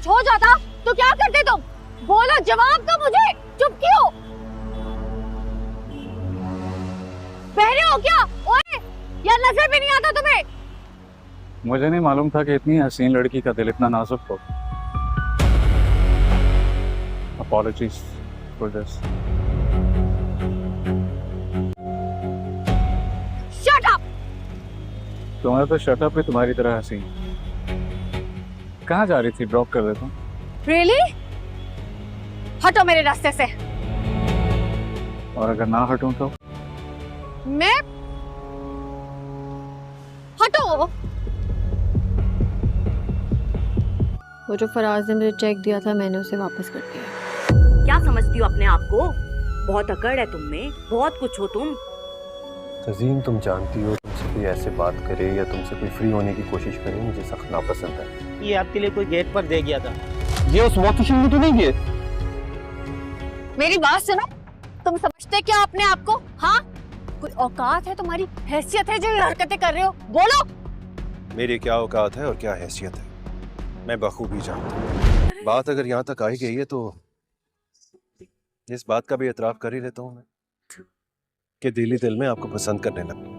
कुछ हो जाता तो क्या करते तुम? बोलो, जवाब दो मुझे। चुप क्यों? बहरे हो क्या? ओए, या नजर भी नहीं आता तुम्हें? मुझे नहीं मालूम था कि इतनी हसीन लड़की का दिल इतना नाजुक हो। Apologies for this. Shut up! तुम्हारा तो शटअप भी तुम्हारी तरह हसीन। कहाँ जा रही थी? ड्रॉप कर देता हूँ। Really? हटो मेरे रास्ते से। और अगर ना हटूं तो? मैं हटो। वो जो फराज ने मुझे चेक दिया था मैंने उसे वापस कर दिया। क्या समझती हो अपने आप को? बहुत अकड़ है तुम में, बहुत कुछ हो तुम। तज़ीन, तुम जानती हो तुमसे कोई ऐसे बात करे या तुमसे कोई फ्री होने की कोशिश करे मुझे सख्त नापसंद है। ये आपके लिए कोई गेट पर दे गया था। ये उस वॉशिंग में तो नहीं गए? मेरी बात सुनो, तुम समझते क्या अपने आप को? हाँ, कोई औकात है तुम्हारी? हैसियत है जो ये हरकतें कर रहे हो? बोलो। मेरी क्या औकात है और क्या हैसियत है मैं बखूबी जानता हूँ। बात अगर यहाँ तक आई गई है तो इस बात का भी एतराफ़ कर ही लेता हूँ मैं कि दिल ही दिल में आपको पसंद करने लगा।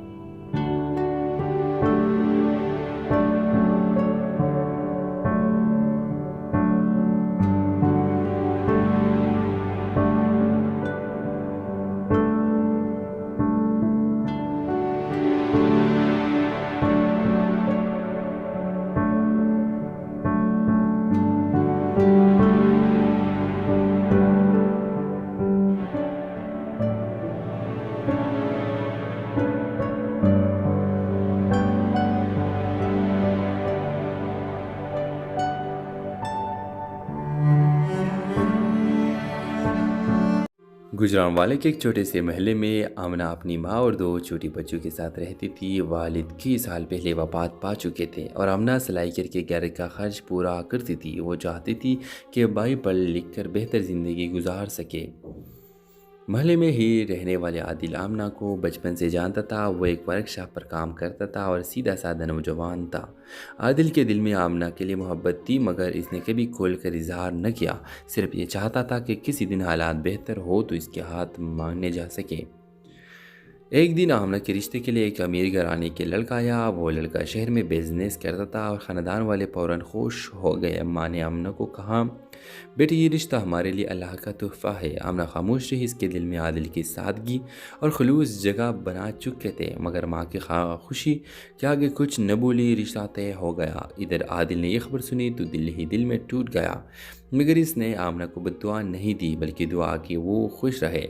गुजरांवाले के एक छोटे से महल्ले में आमना अपनी माँ और दो छोटी बच्चों के साथ रहती थी। वालिद कई साल पहले वफात पा चुके थे और आमना सिलाई करके घर का खर्च पूरा करती थी। वो चाहती थी कि भाई पढ़ लिख कर बेहतर ज़िंदगी गुजार सके। महल्ले में ही रहने वाले आदिल आमना को बचपन से जानता था। वो एक वर्कशॉप पर काम करता था और सीधा साधा नौजवान था। आदिल के दिल में आमना के लिए मोहब्बत थी, मगर इसने कभी खोल कर इजहार न किया। सिर्फ ये चाहता था कि किसी दिन हालात बेहतर हो तो इसके हाथ मांगने जा सके। एक दिन आमना के रिश्ते के लिए एक अमीर घराने के लड़का आया। वो लड़का शहर में बिजनेस करता था और ख़ानदान वाले फ़ौरन खुश हो गए। अम्मा ने आमना को कहा, बेटी ये रिश्ता हमारे लिए अल्लाह का तोहफ़ा है। आमना खामोश रही। इसके दिल में आदिल की सादगी और खलूस जगह बना चुके थे, मगर माँ की खुशी के आगे कुछ न बोली। रिश्ता तय हो गया। इधर आदिल ने यह खबर सुनी तो दिल ही दिल में टूट गया, मगर इसने आमना को बद्दुआ नहीं दी बल्कि दुआ कि वो खुश रहे।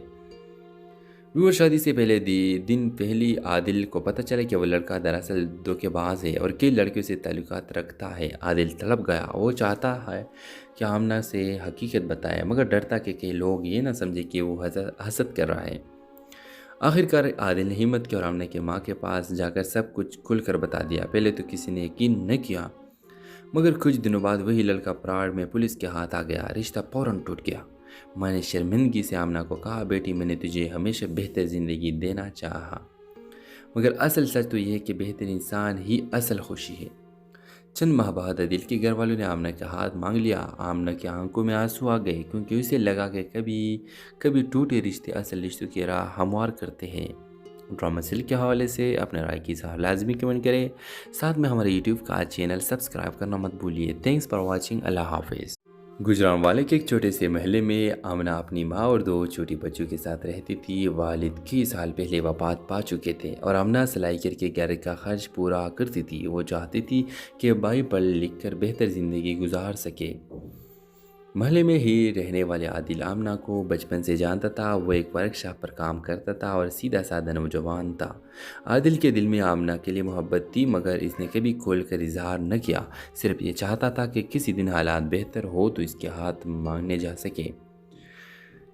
वो शादी से पहले दिन पहली आदिल को पता चला कि वो लड़का दरअसल धोखेबाज है और कई लड़कियों से ताल्लुकात रखता है। आदिल तड़प गया। वो चाहता है कि आमना से हकीकत बताए, मगर डरता कि कई लोग ये ना समझे कि वो हसद कर रहा है। आखिरकार आदिल ने हिम्मत की और आमना के माँ के पास जाकर सब कुछ खुलकर बता दिया। पहले तो किसी ने यकीन न किया, मगर कुछ दिनों बाद वही लड़का प्राड़ में पुलिस के हाथ आ गया। रिश्ता फौरन टूट गया। मैंने शर्मिंदगी से आमना को कहा, बेटी मैंने तुझे हमेशा बेहतर ज़िंदगी देना चाहा, मगर असल सच तो यह है कि बेहतर इंसान ही असल खुशी है। चंद माह बाद आदिल के घर वालों ने आमना का हाथ मांग लिया। आमना की आंखों में आंसू आ गए, क्योंकि उसे लगा कि कभी टूटे रिश्ते असल रिश्तों की राह हमवार करते हैं। ड्रामा सीरियल के हवाले से अपने राय की इज़हार लाजमी कमेंट करें। साथ में हमारे यूट्यूब का चैनल सब्सक्राइब करना मत भूलिए। Thanks for watching. अल्लाह हाफिज़। गुजरांवाले के एक छोटे से महल्ले में आमना अपनी माँ और दो छोटी बच्चों के साथ रहती थी। वालिद कई साल पहले वफात पा चुके थे और आमना सिलाई करके घर का खर्च पूरा करती थी। वो चाहती थी कि भाई पढ़ लिख कर बेहतर ज़िंदगी गुजार सके। महल्ले में ही रहने वाले आदिल आमना को बचपन से जानता था। वो एक वर्कशॉप पर काम करता था और सीधा साधा नौजवान था। आदिल के दिल में आमना के लिए मोहब्बत थी, मगर इसने कभी खोल कर इजहार न किया। सिर्फ ये चाहता था कि किसी दिन हालात बेहतर हो तो इसके हाथ मांगने जा सके।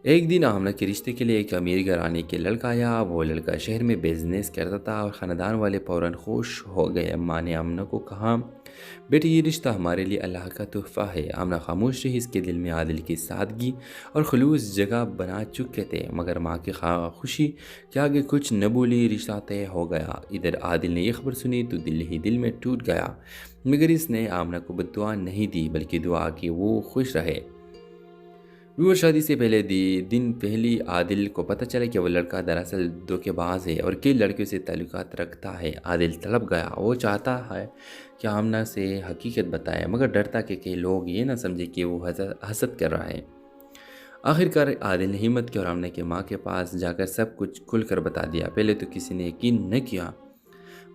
ایک دن آمنہ کے رشتے کے لیے ایک امیر گھرانے کے لڑکا آیا۔ وہ لڑکا شہر میں بزنس کرتا تھا اور خاندان والے فوراً خوش ہو گئے۔ اماں نے آمنہ کو کہا، بیٹی یہ رشتہ ہمارے لیے اللہ کا تحفہ ہے۔ آمنہ خاموش رہی۔ اس کے دل میں عادل کی سادگی اور خلوص جگہ بنا چکے تھے، مگر ماں کی خوشی کے آگے کچھ نہ بولی۔ رشتہ طے ہو گیا۔ ادھر عادل نے یہ خبر سنی تو دل ہی دل میں ٹوٹ گیا، مگر اس نے آمنہ کو بد دعا نہیں دی بلکہ دعا کی وہ خوش رہے۔ وہ شادی سے پہلے دن پہلی عادل کو پتہ چلا کہ وہ لڑکا دراصل دھوکے باز ہے اور کئی لڑکیوں سے تعلقات رکھتا ہے۔ عادل تڑپ گیا۔ وہ چاہتا ہے کہ آمنہ سے حقیقت بتائے، مگر ڈرتا کہ کئی لوگ یہ نہ سمجھے کہ وہ حسد کر رہا ہے۔ آخرکار عادل نے ہمت کی اور آمنہ کی ماں کے پاس جا کر سب کچھ کھل کر بتا دیا۔ پہلے تو کسی نے یقین نہ کیا،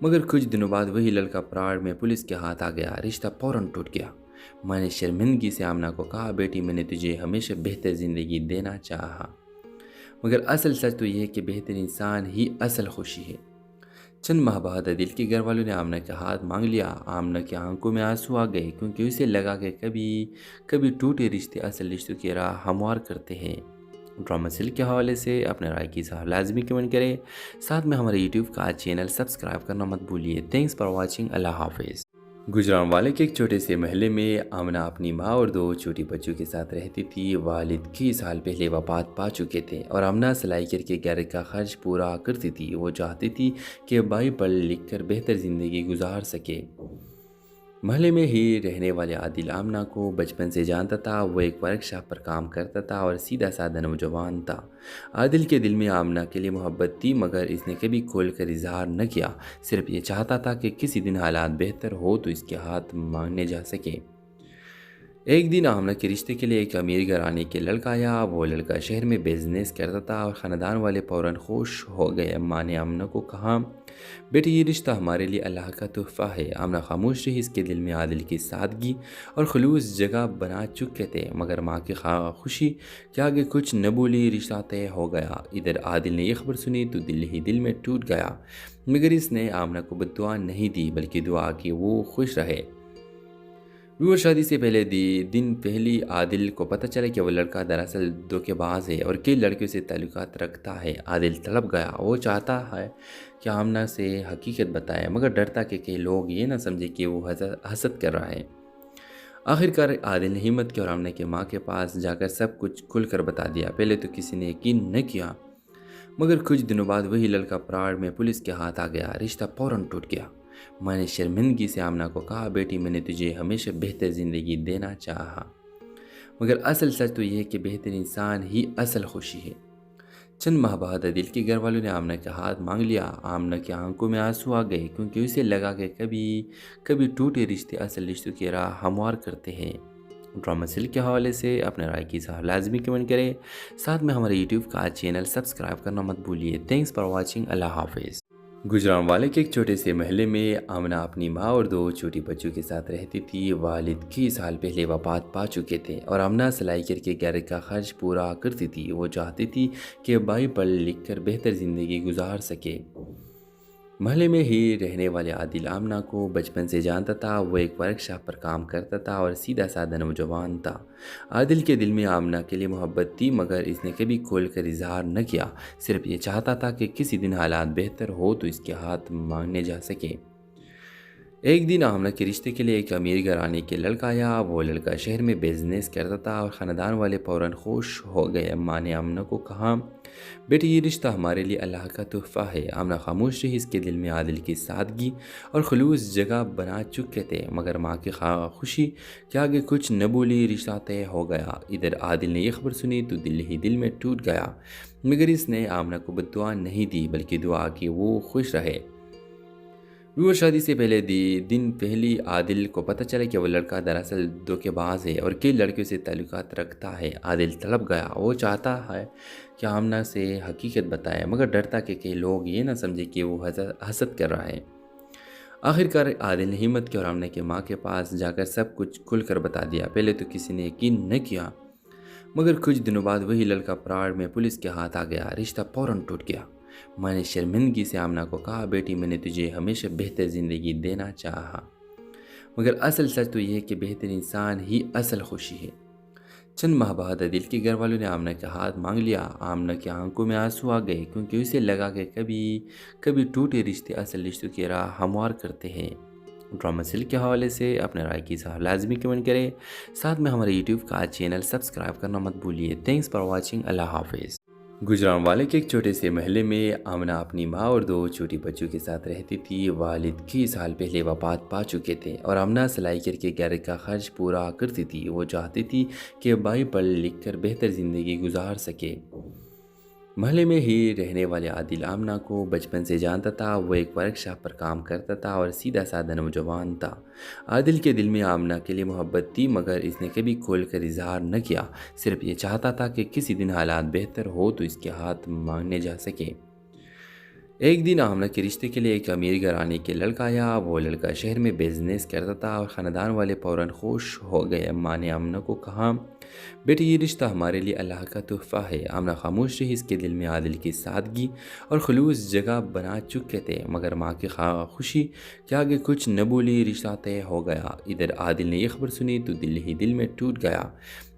مگر کچھ دنوں بعد وہی لڑکا پراڑ میں پولیس کے ہاتھ آ گیا۔ رشتہ فوراً ٹوٹ گیا۔ ماں نے شرمندگی سے آمنہ کو کہا، بیٹی میں نے تجھے ہمیشہ بہتر زندگی دینا چاہا، مگر اصل سچ تو یہ ہے کہ بہتر انسان ہی اصل خوشی ہے۔ چند ماہ بعد عادل کے گھر والوں نے آمنہ کا ہاتھ مانگ لیا۔ آمنہ کی آنکھوں میں آنسو آ گئے، کیونکہ اسے لگا کہ کبھی ٹوٹے رشتے اصل رشتوں کی راہ ہموار کرتے ہیں۔ ڈرامہ سلک کے حوالے سے اپنے رائے کی اظہار لازمی کمنٹ کریں، ساتھ میں ہمارے یوٹیوب کا چینل سبسکرائب کرنا مت بھولیے۔ Thanks for watching. اللہ حافظ۔ گجرانوالے کے ایک چھوٹے سے محلے میں آمنہ اپنی ماں اور 2 چھوٹی بچوں کے ساتھ رہتی تھی۔ والد کئی سال پہلے وفات پا چکے تھے اور آمنہ سلائی کر کے گھر کا خرچ پورا کرتی تھی۔ وہ چاہتی تھی کہ بھائی پڑھ لکھ کر بہتر زندگی گزار سکے۔ محلے میں ہی رہنے والے عادل آمنہ کو بچپن سے جانتا تھا۔ وہ ایک ورکشاپ پر کام کرتا تھا اور سیدھا سادہ نوجوان تھا۔ عادل کے دل میں آمنہ کے لیے محبت تھی، مگر اس نے کبھی کھول کر اظہار نہ کیا۔ صرف یہ چاہتا تھا کہ کسی دن حالات بہتر ہو تو اس کے ہاتھ مانگنے جا سکے۔ ایک دن آمنہ کے رشتے کے لیے ایک امیر گھرانے کے لڑکا آیا۔ وہ لڑکا شہر میں بزنس کرتا تھا اور خاندان والے فوراً خوش ہو گئے۔ اماں نے آمنہ کو کہا، بیٹی یہ رشتہ ہمارے لیے اللہ کا تحفہ ہے۔ آمنہ خاموش رہی۔ اس کے دل میں عادل کی سادگی اور خلوص جگہ بنا چکے تھے، مگر ماں کی خوشی کے آگے کچھ نہ بولی۔ رشتہ طے ہو گیا۔ ادھر عادل نے یہ خبر سنی تو دل ہی دل میں ٹوٹ گیا، مگر اس نے آمنہ کو بد دعا نہیں دی بلکہ دعا کی وہ خوش رہے۔ وہ شادی سے پہلے دن پہلی عادل کو پتہ چلا کہ وہ لڑکا دراصل دھوکے باز ہے اور کئی لڑکیوں سے تعلقات رکھتا ہے۔ عادل تڑپ گیا۔ وہ چاہتا ہے کہ آمنہ سے حقیقت بتائے، مگر ڈرتا کہ کئی لوگ یہ نہ سمجھے کہ وہ حسد کر رہا ہے۔ آخرکار عادل نے ہمت کی اور آمنہ کی ماں کے پاس جا کر سب کچھ کھل کر بتا دیا۔ پہلے تو کسی نے یقین نہ کیا، مگر کچھ دنوں بعد وہی لڑکا پراڑ میں پولیس کے ہاتھ آ گیا۔ رشتہ فوراً ٹوٹ گیا۔ ماں نے شرمندگی سے آمنہ کو کہا، بیٹی میں نے تجھے ہمیشہ بہتر زندگی دینا چاہا، مگر اصل سچ تو یہ ہے کہ بہتر انسان ہی اصل خوشی ہے۔ چند ماہ بعد عادل کے گھر والوں نے آمنہ کا ہاتھ مانگ لیا۔ آمنہ کی آنکھوں میں آنسو آ گئے، کیونکہ اسے لگا کہ کبھی ٹوٹے رشتے اصل رشتوں کی راہ ہموار کرتے ہیں۔ ڈرامہ سلک کے حوالے سے اپنے رائے کی اظہار لازمی کمنٹ کریں، ساتھ میں ہمارے یوٹیوب کا چینل سبسکرائب کرنا مت بھولیے۔ Thanks for watching. اللہ حافظ۔ گجرانوالے کے ایک چھوٹے سے محلے میں آمنہ اپنی ماں اور 2 چھوٹی بچوں کے ساتھ رہتی تھی۔ والد کئی سال پہلے وفات پا چکے تھے اور آمنہ سلائی کر کے گھر کا خرچ پورا کرتی تھی۔ وہ چاہتی تھی کہ بھائی پڑھ لکھ کر بہتر زندگی گزار سکے۔ محلے میں ہی رہنے والے عادل آمنہ کو بچپن سے جانتا تھا۔ وہ ایک ورکشاپ پر کام کرتا تھا اور سیدھا سادہ نوجوان تھا۔ عادل کے دل میں آمنہ کے لیے محبت تھی، مگر اس نے کبھی کھول کر اظہار نہ کیا۔ صرف یہ چاہتا تھا کہ کسی دن حالات بہتر ہو تو اس کے ہاتھ مانگنے جا سکے۔ ایک دن آمنہ کے رشتے کے لیے ایک امیر گھرانے کے لڑکا آیا۔ وہ لڑکا شہر میں بزنس کرتا تھا اور خاندان والے فوراً خوش ہو گئے۔ اماں نے آمنہ کو کہا، بیٹی یہ رشتہ ہمارے لیے اللہ کا تحفہ ہے۔ آمنہ خاموش رہی۔ اس کے دل میں عادل کی سادگی اور خلوص جگہ بنا چکے تھے، مگر ماں کی خوشی کے آگے کچھ نہ بولی۔ رشتہ طے ہو گیا۔ ادھر عادل نے یہ خبر سنی تو دل ہی دل میں ٹوٹ گیا، مگر اس نے آمنہ کو بد دعا نہیں دی بلکہ دعا کی وہ خوش رہے۔ وہ شادی سے پہلے دن پہلی عادل کو پتہ چلا کہ وہ لڑکا دراصل دھوکے باز ہے اور کئی لڑکیوں سے تعلقات رکھتا ہے۔ عادل تڑپ گیا۔ وہ چاہتا ہے کہ آمنہ سے حقیقت بتائے، مگر ڈرتا کہ کئی لوگ یہ نہ سمجھے کہ وہ حسد کر رہا ہے۔ آخرکار عادل نے ہمت کی اور آمنہ کی ماں کے پاس جا کر سب کچھ کھل کر بتا دیا۔ پہلے تو کسی نے یقین نہ کیا، مگر کچھ دنوں بعد وہی لڑکا پراڑ میں پولیس کے ہاتھ آ گیا۔ رشتہ فوراً ٹوٹ گیا۔ ماں نے شرمندگی سے آمنہ کو کہا، بیٹی میں نے تجھے ہمیشہ بہتر زندگی دینا چاہا، مگر اصل سچ تو یہ ہے کہ بہتر انسان ہی اصل خوشی ہے۔ चंद माह बाद आदिल के घर वालों ने आमना का हाथ मांग लिया। आमना की आंखों में आंसू आ गए क्योंकि उसे लगा कि कभी कभी टूटे रिश्ते असल रिश्तों की राह हमवार करते हैं। ड्रामा सीरियल के हवाले से अपने राय की इज़हार लाजमी कमेंट करें। साथ में हमारे यूट्यूब का चैनल सब्सक्राइब करना मत भूलिए। Thanks for watching. अल्लाह हाफिज़। गुजरांवाले के एक छोटे से महल्ले में आमना अपनी माँ और 2 छोटी बच्चों के साथ रहती थी। वालिद कई साल पहले वफात पा चुके थे और आमना सिलाई करके घर का खर्च पूरा करती थी। वो चाहती थी कि भाई पढ़ लिख कर बेहतर ज़िंदगी गुजार सके। महल्ले में ही रहने वाले आदिल आमना को बचपन से जानता था। वो एक वर्कशॉप पर काम करता था और सीधा साधा नौजवान था। आदिल के दिल में आमना के लिए मोहब्बत थी, मगर इसने कभी खोल कर इजहार न किया। सिर्फ ये चाहता था कि किसी दिन हालात बेहतर हो तो इसके हाथ मांगने जा सके। एक दिन आमना के रिश्ते के लिए एक अमीर घराने के लड़का आया। वो लड़का शहर में बिजनेस करता था और ख़ानदान वाले फ़ौरन खुश हो गए। अम्मा ने आमना को कहा, बेटी ये रिश्ता हमारे लिए अल्लाह का तोहफ़ा है। आमना खामोश रही। इसके दिल में आदिल की सादगी और खलूस जगह बना चुके थे, मगर माँ की खुशी के आगे कुछ न बोली। रिश्ता तय हो गया। इधर आदिल ने यह खबर सुनी तो दिल ही दिल में टूट गया,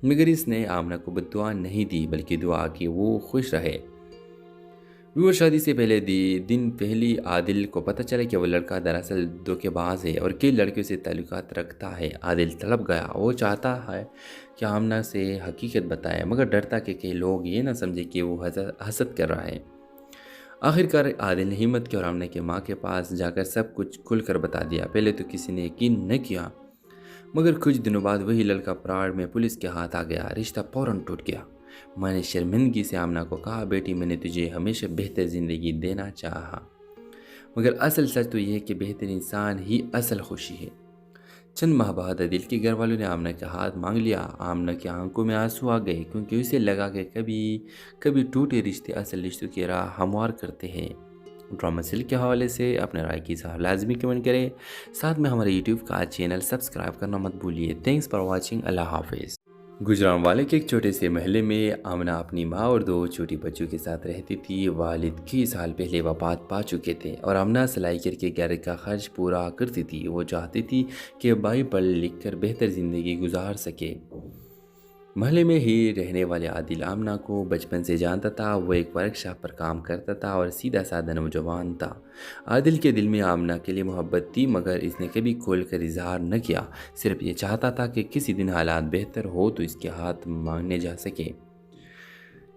मगर इसने आमना को बद्दुआ नहीं दी बल्कि दुआ की वो खुश रहे। व्यूअर, शादी से पहले दिन पहली आदिल को पता चला कि वो लड़का दरअसल धोखेबाज है और कई लड़कियों से ताल्लुकात रखता है। आदिल तड़प गया। वो चाहता है कि आमना से हकीकत बताए, मगर डरता कि कई लोग ये ना समझे कि वो हसद कर रहा है। आखिरकार आदिल ने हिम्मत की और आमना के माँ के पास जाकर सब कुछ खुलकर बता दिया। पहले तो किसी ने यकीन न किया, मगर कुछ दिनों बाद वही लड़का पराड़ में पुलिस के हाथ आ गया। रिश्ता फौरन टूट गया। माँ ने शर्मिंदगी से आमना को कहा, बेटी मैंने तुझे हमेशा बेहतर ज़िंदगी देना चाहा, मगर असल सच तो यह है कि बेहतर इंसान ही असल खुशी है। चंद माह बाद आदिल के घर वालों ने आमना का हाथ मांग लिया। आमना की आंखों में आंसू आ गए क्योंकि उसे लगा कि कभी कभी टूटे रिश्ते असल रिश्तों की राह हमवार करते हैं। ड्रामा सीरियल के हवाले से अपने राय की इज़हार लाजमी कमेंट करें। साथ में हमारे यूट्यूब का चैनल सब्सक्राइब करना मत भूलिए। Thanks for watching. अल्लाह हाफिज़। गुजरांवाले के एक छोटे से महल्ले में आमना अपनी माँ और 2 छोटी बच्चों के साथ रहती थी। वालिद कई साल पहले वफात पा चुके थे और आमना सिलाई करके घर का खर्च पूरा करती थी। वो चाहती थी कि भाई पढ़ लिख कर बेहतर ज़िंदगी गुजार सके। महल्ले में ही रहने वाले आदिल आमना को बचपन से जानता था। वो एक वर्कशॉप पर काम करता था और सीधा साधा नौजवान था। आदिल के दिल में आमना के लिए मोहब्बत थी, मगर इसने कभी खोल कर इजहार न किया। सिर्फ ये चाहता था कि किसी दिन हालात बेहतर हो तो इसके हाथ मांगने जा सके।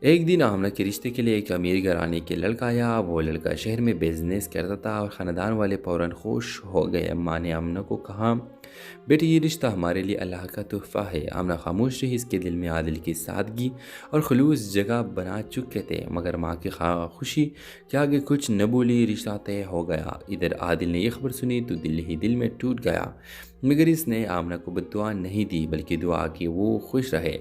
एक दिन आमना के रिश्ते के लिए एक अमीर घराने के लड़का आया। वो लड़का शहर में बिजनेस करता था और ख़ानदान वाले फ़ौरन खुश हो गए। अम्मा ने आमना को कहा, बेटी ये रिश्ता हमारे लिए अल्लाह का तोहफ़ा है। आमना खामोश रही। इसके दिल में आदिल की सादगी और खलूस जगह बना चुके थे, मगर माँ की खुशी के आगे कुछ न बोली। रिश्ता तय हो गया। इधर आदिल ने यह खबर सुनी तो दिल ही दिल में टूट गया, मगर इसने आमना को बद्दुआ नहीं दी बल्कि दुआ की वो खुश रहे।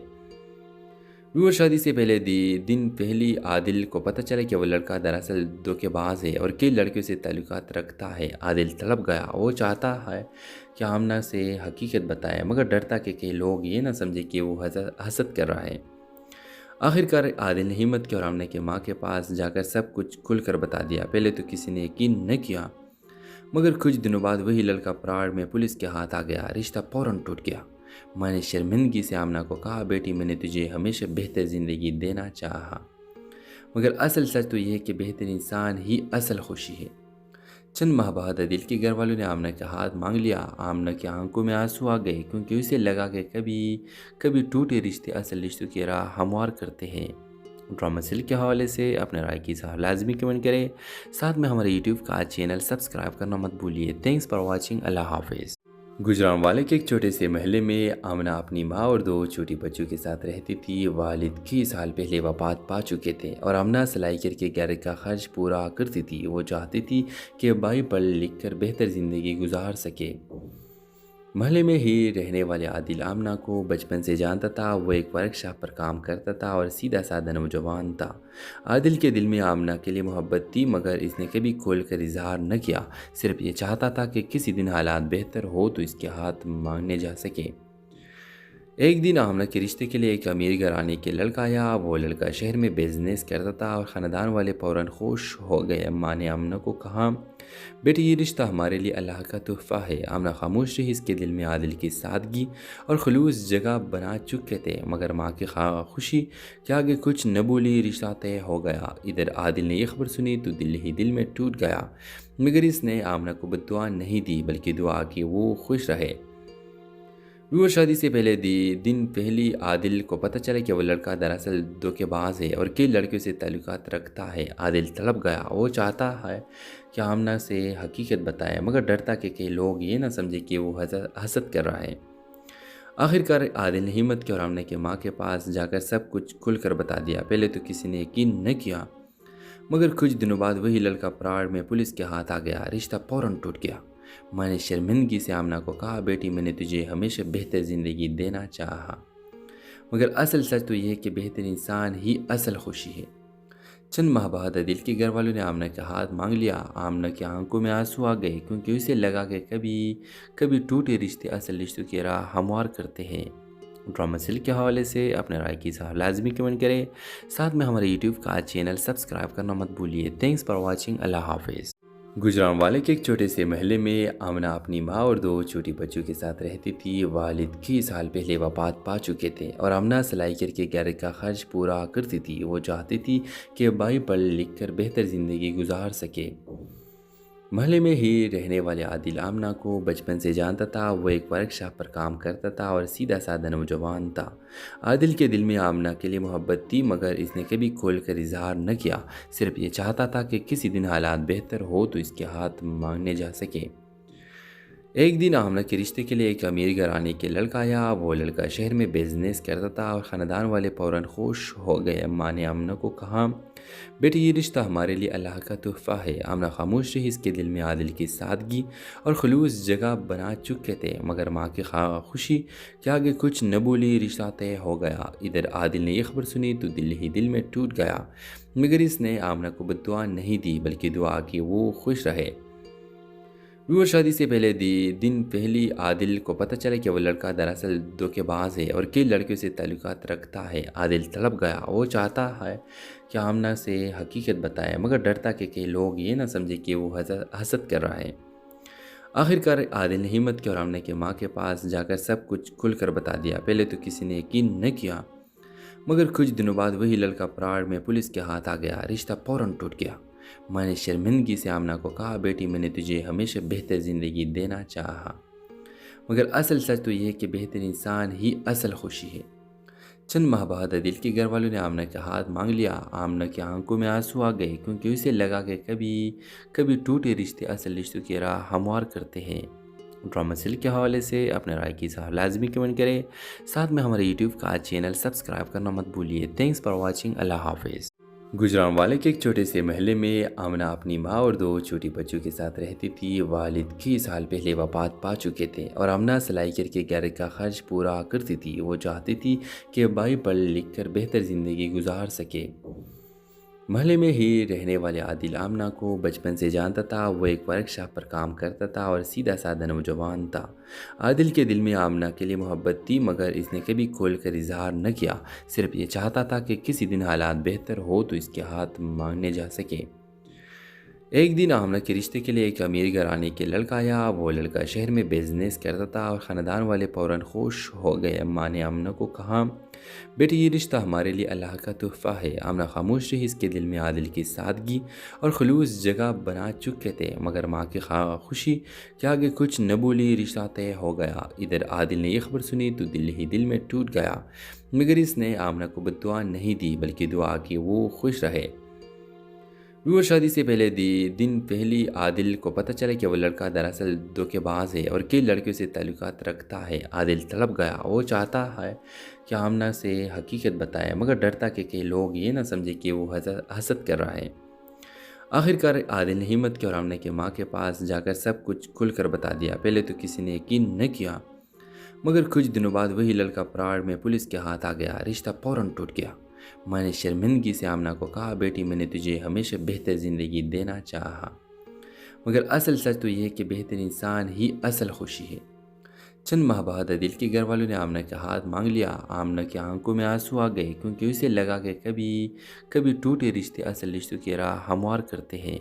व्यूअर, शादी से पहले दिन पहली आदिल को पता चला कि वो लड़का दरअसल धोखेबाज है और कई लड़कियों से ताल्लुकात रखता है। आदिल तड़प गया। वो चाहता है कि आमना से हकीकत बताए, मगर डरता कि कई लोग ये ना समझे कि वो हसद कर रहा है। आखिरकार आदिल ने हिम्मत की और आमना के माँ के पास जाकर सब कुछ खुलकर बता दिया। पहले तो किसी ने यकीन न किया, मगर कुछ दिनों बाद वही लड़का पराड़ में पुलिस के हाथ आ गया। रिश्ता फौरन टूट गया। माँ ने शर्मिंदगी से आमना को कहा, बेटी मैंने तुझे हमेशा बेहतर ज़िंदगी देना चाहा, मगर असल सच तो यह है कि बेहतर इंसान ही असल खुशी है। चंद माह बाद आदिल के घर वालों ने आमना का हाथ मांग लिया। आमना की आंखों में आंसू आ गए क्योंकि उसे लगा कि कभी कभी टूटे रिश्ते असल रिश्तों की राह हमवार करते हैं। ड्रामा सीरियल के हवाले से अपने राय की इज़हार लाजमी कमेंट करें। साथ में हमारे यूट्यूब का चैनल सब्सक्राइब करना मत भूलिए। Thanks for watching. अल्लाह हाफिज़। गुजरांवाले के एक छोटे से महल्ले में आमना अपनी माँ और 2 छोटी बच्चों के साथ रहती थी। वालिद कई साल पहले वफात पा चुके थे और आमना सिलाई करके घर का खर्च पूरा करती थी। वो चाहती थी कि भाई पढ़ लिख कर बेहतर ज़िंदगी गुजार सके। महल्ले में ही रहने वाले आदिल आमना को बचपन से जानता था। वो एक वर्कशॉप पर काम करता था और सीधा साधा नौजवान था। आदिल के दिल में आमना के लिए मोहब्बत थी, मगर इसने कभी खोल कर इजहार न किया। सिर्फ ये चाहता था कि किसी दिन हालात बेहतर हो तो इसके हाथ मांगने जा सके। ایک دن آمنہ کے رشتے کے لیے ایک امیر گھرانے کے لڑکا آیا۔ وہ لڑکا شہر میں بزنس کرتا تھا اور خاندان والے فوراً خوش ہو گئے۔ اماں نے آمنہ کو کہا، بیٹی یہ رشتہ ہمارے لیے اللہ کا تحفہ ہے۔ آمنہ خاموش رہی، اس کے دل میں عادل کی سادگی اور خلوص جگہ بنا چکے تھے، مگر ماں کی خوشی کہ آگے کچھ نہ بولی، رشتہ طے ہو گیا۔ ادھر عادل نے یہ خبر سنی تو دل ہی دل میں ٹوٹ گیا، مگر اس نے آمنہ کو بد دعا نہیں دی بلکہ دعا کی وہ خوش رہے۔ وہ شادی سے پہلے دن پہلی عادل کو پتہ چلا کہ وہ لڑکا دراصل دھوکے باز ہے اور کئی لڑکیوں سے تعلقات رکھتا ہے۔ عادل تڑپ گیا، وہ چاہتا ہے کہ آمنہ سے حقیقت بتائے، مگر ڈرتا کہ کئی لوگ یہ نہ سمجھے کہ وہ حسد کر رہا ہے۔ آخر کار عادل نے ہمت کی اور آمنہ کے ماں کے پاس جا کر سب کچھ کھل کر بتا دیا۔ پہلے تو کسی نے یقین نہ کیا، مگر کچھ دنوں بعد وہی لڑکا پراڑ میں پولیس کے ہاتھ آ گیا، رشتہ فوراً ٹوٹ گیا۔ میں نے شرمندگی سے آمنہ کو کہا، بیٹی میں نے تجھے ہمیشہ بہتر زندگی دینا چاہا، مگر اصل سچ تو یہ ہے کہ بہتر انسان ہی اصل خوشی ہے۔ چند ماہ بعد عادل کے گھر والوں نے آمنہ کا ہاتھ مانگ لیا۔ آمنہ کی آنکھوں میں آنسو آ گئے، کیونکہ اسے لگا کہ کبھی ٹوٹے رشتے اصل رشتوں کی راہ ہموار کرتے ہیں۔ ڈرامہ سل کے حوالے سے اپنے رائے کی اظہار لازمی کمنٹ کریں، ساتھ میں ہمارے یوٹیوب کا چینل سبسکرائب کرنا مت بھولیے۔ تھینکس فار واچنگ، اللہ حافظ۔ گجرانوالے کے ایک چھوٹے سے محلے میں آمنہ اپنی ماں اور دو چھوٹی بچوں کے ساتھ رہتی تھی۔ والد کئی سال پہلے وفات پا چکے تھے اور آمنہ سلائی کر کے گھر کا خرچ پورا کرتی تھی۔ وہ چاہتی تھی کہ بھائی پڑھ لکھ کر بہتر زندگی گزار سکے۔ محلے میں ہی رہنے والے عادل آمنہ کو بچپن سے جانتا تھا۔ وہ ایک ورک شاپ پر کام کرتا تھا اور سیدھا سادہ نوجوان تھا۔ عادل کے دل میں آمنہ کے لیے محبت تھی، مگر اس نے کبھی کھول کر اظہار نہ کیا، صرف یہ چاہتا تھا کہ کسی دن حالات بہتر ہو تو اس کے ہاتھ مانگنے جا سکے۔ ایک دن آمنہ کے رشتے کے لیے ایک امیر گھرانے کے لڑکا آیا۔ وہ لڑکا شہر میں بزنس کرتا تھا اور خاندان والے فوراً خوش ہو گئے۔ اماں نے آمنہ کو کہا، بیٹی یہ رشتہ ہمارے لیے اللہ کا تحفہ ہے۔ آمنہ خاموش رہی، اس کے دل میں عادل کی سادگی اور خلوص جگہ بنا چکے تھے، مگر ماں کی خوشی کہ آگے کچھ نہ بولی، رشتہ طے ہو گیا۔ ادھر عادل نے یہ خبر سنی تو دل ہی دل میں ٹوٹ گیا، مگر اس نے آمنہ کو بد دعا نہیں دی بلکہ دعا کی وہ خوش رہے۔ وہ شادی سے پہلے دن پہلی عادل کو پتہ چلا کہ وہ لڑکا دراصل دھوکے باز ہے اور کئی لڑکیوں سے تعلقات رکھتا ہے۔ عادل تڑپ گیا، وہ چاہتا ہے کہ آمنہ سے حقیقت بتائے، مگر ڈرتا کہ کئی لوگ یہ نہ سمجھے کہ وہ حسد کر رہا ہے۔ آخر کار عادل نے ہمت کی اور آمنہ کے ماں کے پاس جا کر سب کچھ کھل کر بتا دیا۔ پہلے تو کسی نے یقین نہ کیا، مگر کچھ دنوں بعد وہی لڑکا پراڑ میں پولیس کے ہاتھ آ گیا، رشتہ فوراً ٹوٹ گیا۔ میں نے شرمندگی سے آمنہ کو کہا، بیٹی میں نے تجھے ہمیشہ بہتر زندگی دینا چاہا، مگر اصل سچ تو یہ ہے کہ بہتر انسان ہی اصل خوشی ہے۔ چند ماہ بعد عادل کے گھر والوں نے آمنہ کا ہاتھ مانگ لیا۔ آمنہ کی آنکھوں میں آنسو آ گئے، کیونکہ اسے لگا کہ کبھی ٹوٹے رشتے اصل رشتوں کی راہ ہموار کرتے ہیں۔ ڈرامہ سل کے حوالے سے اپنے رائے کی اظہار لازمی کمنٹ کریں، ساتھ میں ہمارے یوٹیوب کا چینل سبسکرائب کرنا مت بھولیے۔ تھینکس فار واچنگ، اللہ حافظ۔ گجرانوالے کے ایک چھوٹے سے محلے میں آمنہ اپنی ماں اور دو چھوٹی بچوں کے ساتھ رہتی تھی۔ والد کئی سال پہلے وفات پا چکے تھے اور آمنہ سلائی کر کے گھر کا خرچ پورا کرتی تھی۔ وہ چاہتی تھی کہ بھائی پڑھ لکھ کر بہتر زندگی گزار سکے۔ محلے میں ہی رہنے والے عادل آمنہ کو بچپن سے جانتا تھا۔ وہ ایک ورک شاپ پر کام کرتا تھا اور سیدھا سادہ نوجوان تھا۔ عادل کے دل میں آمنہ کے لیے محبت تھی، مگر اس نے کبھی کھول کر اظہار نہ کیا، صرف یہ چاہتا تھا کہ کسی دن حالات بہتر ہو تو اس کے ہاتھ مانگنے جا سکے۔ ایک دن آمنہ کے رشتے کے لیے ایک امیر گھرانے کے لڑکا آیا۔ وہ لڑکا شہر میں بزنس کرتا تھا اور خاندان والے فوراً خوش ہو گئے۔ اماں نے آمنہ کو کہا، بیٹی یہ رشتہ ہمارے لیے اللہ کا تحفہ ہے۔ آمنہ خاموش رہی، اس کے دل میں عادل کی سادگی اور خلوص جگہ بنا چکے تھے، مگر ماں کی خوشی کہ آگے کچھ نہ بولی، رشتہ طے ہو گیا۔ ادھر عادل نے یہ خبر سنی تو دل ہی دل میں ٹوٹ گیا، مگر اس نے آمنہ کو بد دعا نہیں دی بلکہ دعا کی وہ خوش رہے۔ وہ شادی سے پہلے دن پہلی عادل کو پتہ چلا کہ وہ لڑکا دراصل دھوکے باز ہے اور کئی لڑکیوں سے تعلقات رکھتا ہے۔ عادل تڑپ گیا، وہ چاہتا ہے کہ آمنہ سے حقیقت بتائے، مگر ڈرتا کہ کئی لوگ یہ نہ سمجھے کہ وہ حسد کر رہا ہے۔ آخر کار عادل نے ہمت کی اور آمنہ کے ماں کے پاس جا کر سب کچھ کھل کر بتا دیا۔ پہلے تو کسی نے یقین نہ کیا، مگر کچھ دنوں بعد وہی لڑکا پراڑ میں پولیس کے ہاتھ آ گیا، رشتہ فوراً ٹوٹ گیا۔ میں نے شرمندگی سے آمنہ کو کہا، بیٹی میں نے تجھے ہمیشہ بہتر زندگی دینا چاہا، مگر اصل سچ تو یہ ہے کہ بہتر انسان ہی اصل خوشی ہے۔ चंद माह बाद आदिल के घर वालों ने आमना का हाथ मांग लिया। आमना की आंखों में आंसू आ गए क्योंकि उसे लगा कि कभी कभी टूटे रिश्ते असल रिश्तों की राह हमवार करते हैं।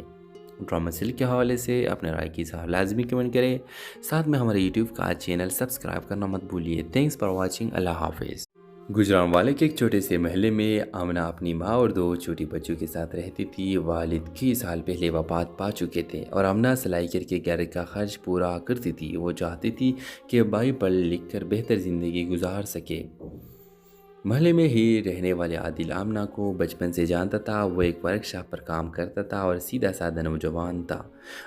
ड्रामा सीरियल के हवाले से अपने राय की इज़हार लाजमी कमेंट करें। साथ में हमारे यूट्यूब का चैनल सब्सक्राइब करना मत भूलिए। Thanks for watching. अल्लाह हाफिज़। गुजरांवाले के एक छोटे से महल्ले में आमना अपनी माँ और 2 छोटी बच्चों के साथ रहती थी। वालिद कई साल पहले वफात पा चुके थे और आमना सिलाई करके घर का खर्च पूरा करती थी। वो चाहती थी कि भाई पढ़ लिख कर बेहतर ज़िंदगी गुजार सके। महल्ले में ही रहने वाले आदिल आमना को बचपन से जानता था। वो एक वर्कशॉप पर काम करता था और सीधा साधा नौजवान था।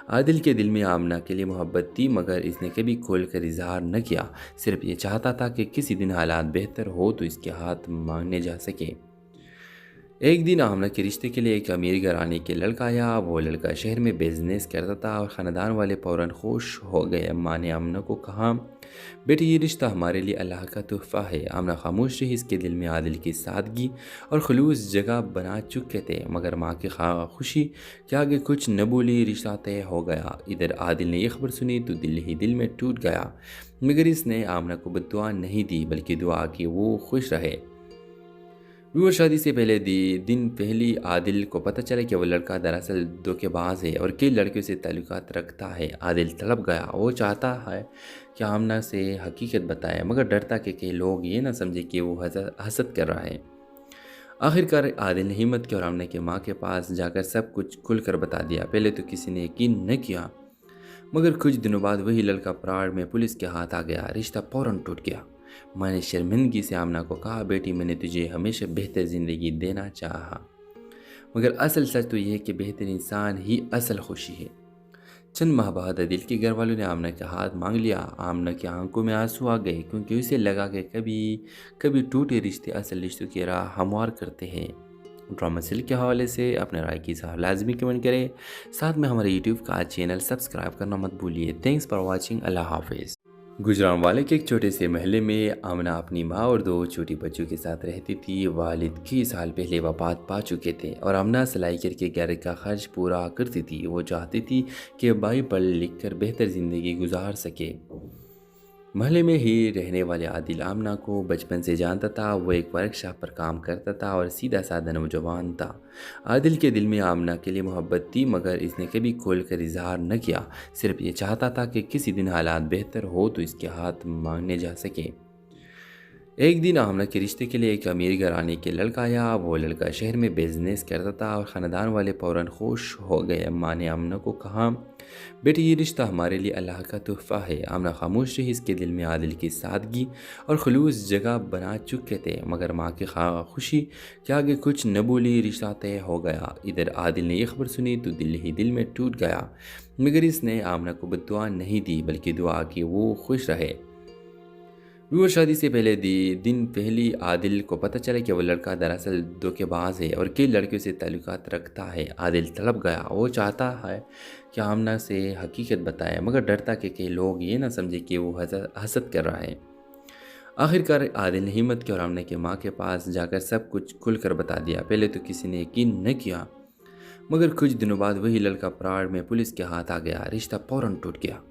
आदिल के दिल में आमना के लिए मोहब्बत थी, मगर इसने कभी खोल कर इजहार न किया। सिर्फ ये चाहता था कि किसी दिन हालात बेहतर हो तो इसके हाथ मांगने जा सके। एक दिन आमना के रिश्ते के लिए एक अमीर घराने के लड़का आया। वो लड़का शहर में बिजनेस करता था और ख़ानदान वाले फ़ौरन खुश हो गए। अम्मा ने आमना को कहा, बेटी ये रिश्ता हमारे लिए अल्लाह का तोहफ़ा है। आमना खामोश रही। इसके दिल में आदिल की सादगी और खलूस जगह बना चुके थे, मगर माँ की खुशी के आगे कुछ न बोली। रिश्ता तय हो गया। इधर आदिल ने यह खबर सुनी तो दिल ही दिल में टूट गया, मगर इसने आमना को बद्दुआ नहीं दी बल्कि दुआ की वो खुश रहे। वो शादी से पहले दिन पहली आदिल को पता चला कि वो लड़का दरअसल धोखेबाज है और कई लड़कियों से ताल्लुकात रखता है। आदिल तड़प गया। वो चाहता है कि आमना से हकीकत बताए, मगर डरता कि कई लोग ये ना समझे कि वो हसद कर रहा है। आखिरकार आदिल ने हिम्मत की और आमना की माँ के पास जाकर सब कुछ खुलकर बता दिया। पहले तो किसी ने यकीन न किया, मगर कुछ दिनों बाद वही लड़का प्राण में पुलिस के हाथ आ गया। रिश्ता फौरन टूट गया। मैंने शर्मिंदगी से आमना को कहा, बेटी मैंने तुझे हमेशा बेहतर ज़िंदगी देना चाहा, मगर असल सच तो यह है कि बेहतर इंसान ही असल खुशी है। चंद माह बाद आदिल के घर वालों ने आमना का हाथ मांग लिया। आमना की आंखों में आंसू आ गए क्योंकि उसे लगा कि कभी कभी टूटे रिश्ते असल रिश्तों की राह हमवार करते हैं। ड्रामा सीरियल के हवाले से अपने राय की इज़हार लाजमी कमेंट करें। साथ में हमारे यूट्यूब का चैनल सब्सक्राइब करना मत भूलिए। Thanks for watching. अल्लाह हाफिज़। गुजरांवाले के एक छोटे से महल्ले में आमना अपनी माँ और 2 छोटी बच्चों के साथ रहती थी। वालिद कई साल पहले वफात पा चुके थे और आमना सिलाई करके घर का खर्च पूरा करती थी। वो चाहती थी कि भाई पढ़ लिख कर बेहतर ज़िंदगी गुजार सके। महल्ले में ही रहने वाले आदिल आमना को बचपन से जानता था। वो एक वर्कशॉप पर काम करता था और सीधा साधा नौजवान था। आदिल के दिल में आमना के लिए मोहब्बत थी, मगर इसने कभी खोल कर इजहार न किया। सिर्फ ये चाहता था कि किसी दिन हालात बेहतर हो तो इसके हाथ मांगने जा सके। एक दिन आमना के रिश्ते के लिए एक अमीर घराने के लड़का आया। वो लड़का शहर में बिजनेस करता था और ख़ानदान वाले फ़ौरन खुश हो गए। अम्मा ने आमना को कहा, बेटी ये रिश्ता हमारे लिए अल्लाह का तोहफ़ा है। आमना खामोश रही। इसके दिल में आदिल की सादगी और खलूस जगह बना चुके थे, मगर माँ की खुशी के आगे कुछ न बोली। रिश्ता तय हो गया। इधर आदिल ने यह खबर सुनी तो दिल ही दिल में टूट गया, मगर इसने आमना को बद्दुआ नहीं दी बल्कि दुआ की वो खुश रहे। वो शादी से पहले दिन पहली आदिल को पता चला कि वो लड़का दरअसल धोखेबाज है और कई लड़कियों से ताल्लुकात रखता है। आदिल तड़प गया। वो चाहता है कि आमना से हकीकत बताए, मगर डरता कि कई लोग ये ना समझे कि वो हसद कर रहा है। आखिरकार आदिल ने हिम्मत की और आमना की माँ के पास जाकर सब कुछ खुलकर बता दिया। पहले तो किसी ने यकीन न किया, मगर कुछ दिनों बाद वही लड़का प्राण में पुलिस के हाथ आ गया। रिश्ता फौरन टूट गया।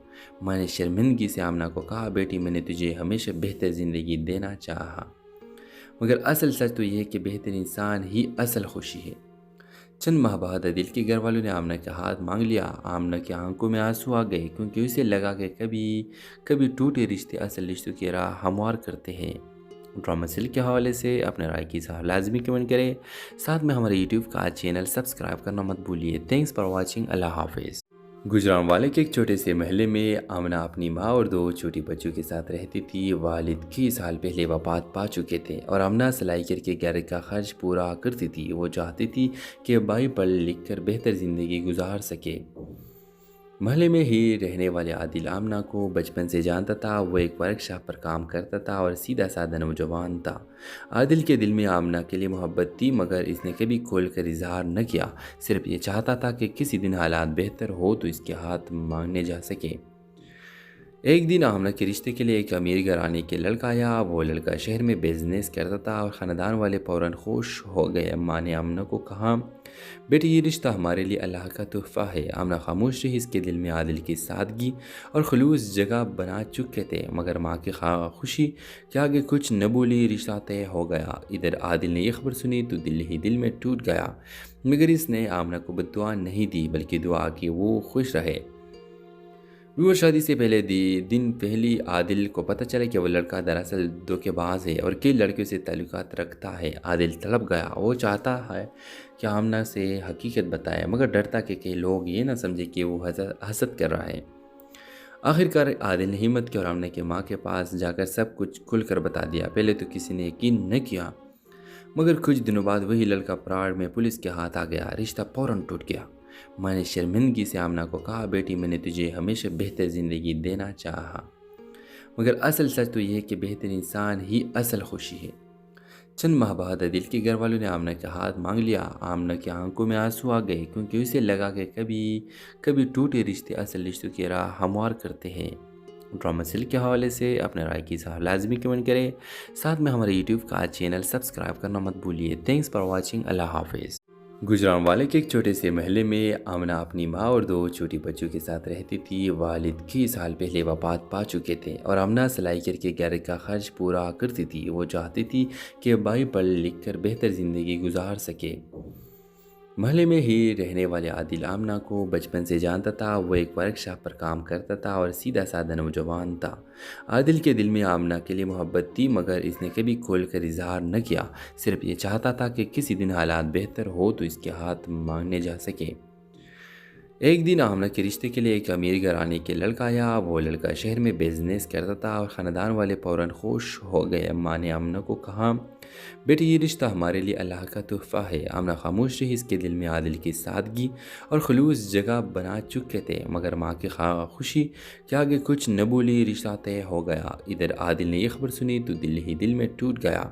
मैंने शर्मिंदगी से आमना को कहा, बेटी मैंने तुझे हमेशा बेहतर ज़िंदगी देना चाहा, मगर असल सच तो यह है कि बेहतर इंसान ही असल खुशी है। चंद माह बाद आदिल के घर वालों ने आमना का हाथ मांग लिया। आमना की आंखों में आंसू आ गए क्योंकि उसे लगा कि कभी कभी टूटे रिश्ते असल रिश्तों की राह हमवार करते हैं। ड्रामा सीरियल के हवाले से अपने राय की इज़हार लाजमी कमेंट करें। साथ में हमारे यूट्यूब का चैनल सब्सक्राइब करना मत भूलिए। Thanks for watching. अल्लाह हाफिज़। गुजरांवाले के एक छोटे से महल्ले में आमना अपनी माँ और 2 छोटी बच्चों के साथ रहती थी। वालिद कई साल पहले वफात पा चुके थे और आमना सिलाई करके घर का खर्च पूरा करती थी। वो चाहती थी कि भाई पढ़ लिख कर बेहतर ज़िंदगी गुजार सके। महल्ले में ही रहने वाले आदिल आमना को बचपन से जानता था। वो एक वर्कशॉप पर काम करता था और सीधा साधा नौजवान था। आदिल के दिल में आमना के लिए मोहब्बत थी, मगर इसने कभी खोल कर इजहार न किया। सिर्फ ये चाहता था कि किसी दिन हालात बेहतर हो तो इसके हाथ मांगने जा सके। ایک دن آمنہ کے رشتے کے لیے ایک امیر گھرانے کے لڑکا آیا۔ وہ لڑکا شہر میں بزنس کرتا تھا اور خاندان والے فوراً خوش ہو گئے۔ اماں نے آمنہ کو کہا، بیٹی یہ رشتہ ہمارے لیے اللہ کا تحفہ ہے۔ آمنہ خاموش رہی۔ اس کے دل میں عادل کی سادگی اور خلوص جگہ بنا چکے تھے، مگر ماں کی خوشی کے آگے کچھ نہ بولی۔ رشتہ طے ہو گیا۔ ادھر عادل نے یہ خبر سنی تو دل ہی دل میں ٹوٹ گیا، مگر اس نے آمنہ کو بد دعا نہیں دی بلکہ دعا کی وہ خوش رہے۔ وہ شادی سے پہلے دن پہلی عادل کو پتہ چلا کہ وہ لڑکا دراصل دھوکے باز ہے اور کئی لڑکیوں سے تعلقات رکھتا ہے۔ عادل تڑپ گیا۔ وہ چاہتا ہے کہ آمنہ سے حقیقت بتائے، مگر ڈرتا کہ کئی لوگ یہ نہ سمجھے کہ وہ حسد کر رہا ہے۔ آخرکار عادل نے ہمت کی اور آمنہ کی ماں کے پاس جا کر سب کچھ کھل کر بتا دیا۔ پہلے تو کسی نے یقین نہ کیا، مگر کچھ دنوں بعد وہی لڑکا پراڑ میں پولیس کے ہاتھ آ گیا۔ رشتہ فوراً ٹوٹ گیا۔ ماں نے شرمندگی سے آمنہ کو کہا، بیٹی میں نے تجھے ہمیشہ بہتر زندگی دینا چاہا، مگر اصل سچ تو یہ ہے کہ بہتر انسان ہی اصل خوشی ہے۔ چند ماہ بعد عادل کے گھر والوں نے آمنہ کا ہاتھ مانگ لیا۔ آمنہ کی آنکھوں میں آنسو آ گئے، کیونکہ اسے لگا کہ کبھی ٹوٹے رشتے اصل رشتوں کی راہ ہموار کرتے ہیں۔ ڈرامہ سیل کے حوالے سے اپنے رائے کی اظہار لازمی کمنٹ کریں، ساتھ میں ہمارے یوٹیوب کا چینل سبسکرائب کرنا مت بھولیے۔ Thanks for watching. اللہ حافظ۔ گجرانوالے کے ایک چھوٹے سے محلے میں آمنہ اپنی ماں اور 2 چھوٹی بچوں کے ساتھ رہتی تھی۔ والد کئی سال پہلے وفات پا چکے تھے اور آمنہ سلائی کر کے گھر کا خرچ پورا کرتی تھی۔ وہ چاہتی تھی کہ بھائی پڑھ لکھ کر بہتر زندگی گزار سکے۔ محلے میں ہی رہنے والے عادل آمنہ کو بچپن سے جانتا تھا۔ وہ ایک ورکشاپ پر کام کرتا تھا اور سیدھا سادہ نوجوان تھا۔ عادل کے دل میں آمنہ کے لیے محبت تھی، مگر اس نے کبھی کھول کر اظہار نہ کیا۔ صرف یہ چاہتا تھا کہ کسی دن حالات بہتر ہو تو اس کے ہاتھ مانگنے جا سکے۔ ایک دن آمنہ کے رشتے کے لیے ایک امیر گھرانے کے لڑکا آیا۔ وہ لڑکا شہر میں بزنس کرتا تھا اور خاندان والے فوراً خوش ہو گئے۔ اماں نے آمنہ کو کہا، بیٹی یہ رشتہ ہمارے لیے اللہ کا تحفہ ہے۔ آمنہ خاموش رہی۔ اس کے دل میں عادل کی سادگی اور خلوص جگہ بنا چکے تھے، مگر ماں کی خوشی کے آگے کچھ نہ بولی۔ رشتہ طے ہو گیا۔ ادھر عادل نے یہ خبر سنی تو دل ہی دل میں ٹوٹ گیا،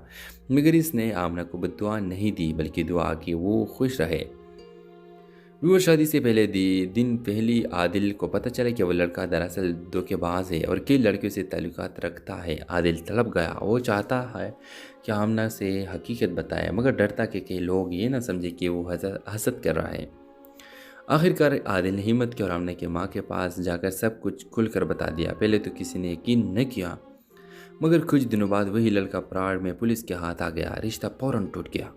مگر اس نے آمنہ کو بد دعا نہیں دی بلکہ دعا کی وہ خوش رہے۔ وہ شادی سے پہلے دن پہلی عادل کو پتہ چلا کہ وہ لڑکا دراصل دھوکے باز ہے اور کئی لڑکیوں سے تعلقات رکھتا ہے۔ عادل تڑپ گیا۔ وہ چاہتا ہے کہ آمنہ سے حقیقت بتائے، مگر ڈرتا کہ کئی لوگ یہ نہ سمجھے کہ وہ حسد کر رہا ہے۔ آخرکار عادل نے ہمت کی اور آمنہ کی ماں کے پاس جا کر سب کچھ کھل کر بتا دیا۔ پہلے تو کسی نے یقین نہ کیا، مگر کچھ دنوں بعد وہی لڑکا پراڑ میں پولیس کے ہاتھ آ گیا۔ رشتہ فوراً ٹوٹ گیا۔